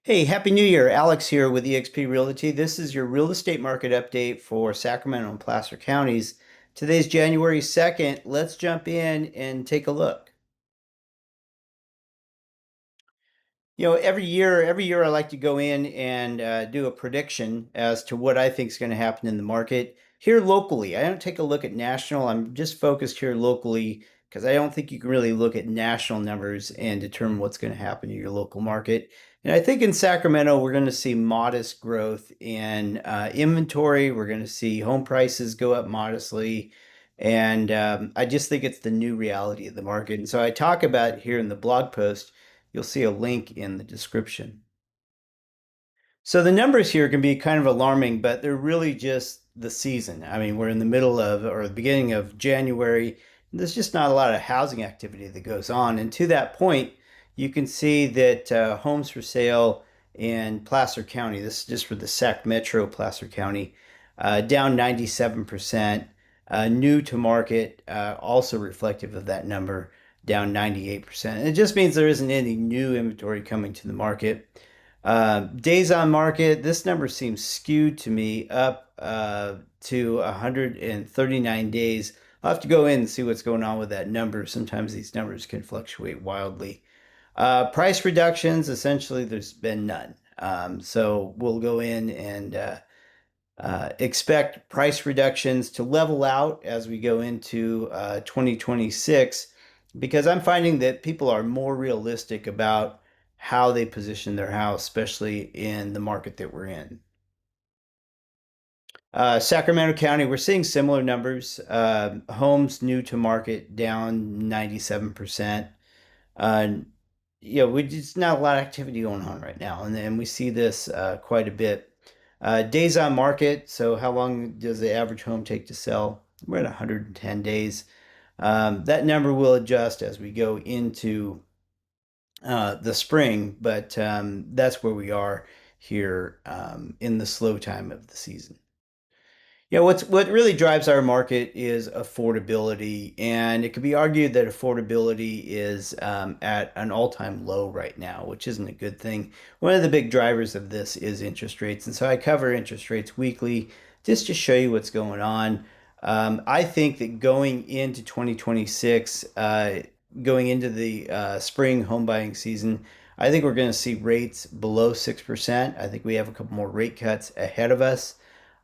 Hey, Happy New Year. Alex here with eXp Realty. This is your real estate market update for Sacramento and Placer counties. Today's January 2nd. Let's jump in and take a look. every year I like to go in and do a prediction as to what I think is going to happen in the market here locally. I don't take a look at national. I'm just focused here locally because I don't think you can really look at national numbers and determine what's going to happen in your local market. And I think in Sacramento, we're going to see modest growth in inventory. We're going to see home prices go up modestly. And I just think it's the new reality of the market. And so I talk about it here in the blog post. You'll see a link in the description. So the numbers here can be kind of alarming, but they're really just the season. I mean, we're in the middle of or the beginning of January. There's just not a lot of housing activity that goes on. And to that point, you can see that homes for sale in Placer County, this is just for the Sac Metro Placer County, down 97%. New to market, also reflective of that number, down 98%. And it just means there isn't any new inventory coming to the market. Days on market, this number seems skewed to me up to 139 days. I'll have to go in and see what's going on with that number. Sometimes these numbers can fluctuate wildly. Price reductions, essentially, there's been none. So we'll go in and expect price reductions to level out as we go into 2026 because I'm finding that people are more realistic about how they position their house, especially in the market that we're in. Sacramento County, we're seeing similar numbers. Homes new to market down 97%. Uh, we just not a lot of activity going on right now, and we see this quite a bit. Days on market, so how long does the average home take to sell? We're at 110 days. That number will adjust as we go into the spring, but that's where we are here in the slow time of the season. Yeah, what really drives our market is affordability, and it could be argued that affordability is at an all-time low right now, which isn't a good thing. One of the big drivers of this is interest rates, and so I cover interest rates weekly just to show you what's going on. I think that going into 2026, going into the spring home buying season, I think we're going to see rates below 6%. I think we have a couple more rate cuts ahead of us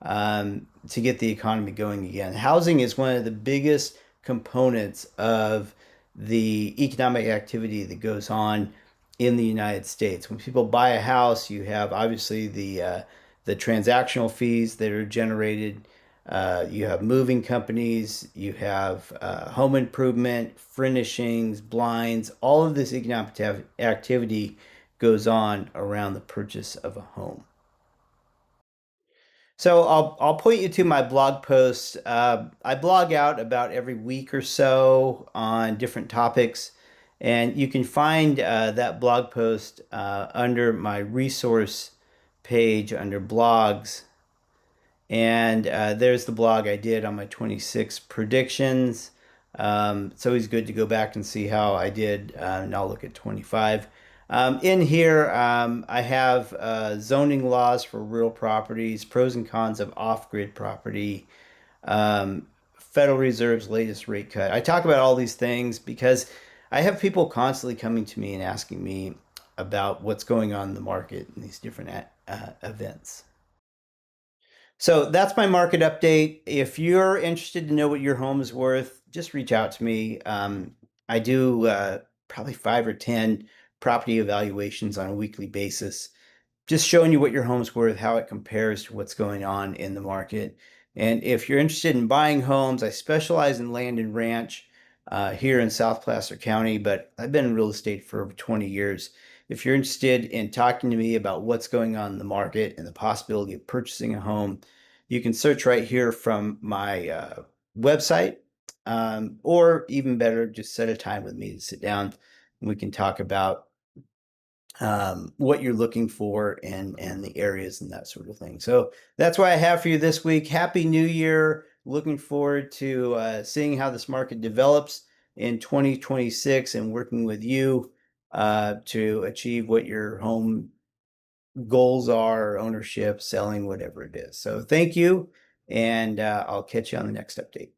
to get the economy going again. Housing is one of the biggest components of the economic activity that goes on in the United States. When people buy a house, you have obviously the transactional fees that are generated. You have moving companies, you have home improvement, furnishings, blinds. All of this economic activity goes on around the purchase of a home. So I'll point you to my blog posts. I blog out about every week or so on different topics, and you can find that blog post under my resource page under blogs. And there's the blog I did on my 26 predictions. It's always good to go back and see how I did, and I'll look at 25. In here, I have zoning laws for real properties, pros and cons of off-grid property, Federal Reserve's latest rate cut. I talk about all these things because I have people constantly coming to me and asking me about what's going on in the market in these different events. So that's my market update. If you're interested to know what your home is worth, just reach out to me. I do probably 5 or 10 property evaluations on a weekly basis, just showing you what your home's worth, how it compares to what's going on in the market. And if you're interested in buying homes, I specialize in land and ranch here in South Placer County, but I've been in real estate for over 20 years. If you're interested in talking to me about what's going on in the market and the possibility of purchasing a home, you can search right here from my website, or even better, just set a time with me to sit down and we can talk about what you're looking for and the areas and that sort of thing. So that's what I have for you this week. Happy New Year. Looking forward to seeing how this market develops in 2026 and working with you to achieve what your home goals are, ownership, selling, whatever it is. So thank you, and I'll catch you on the next update.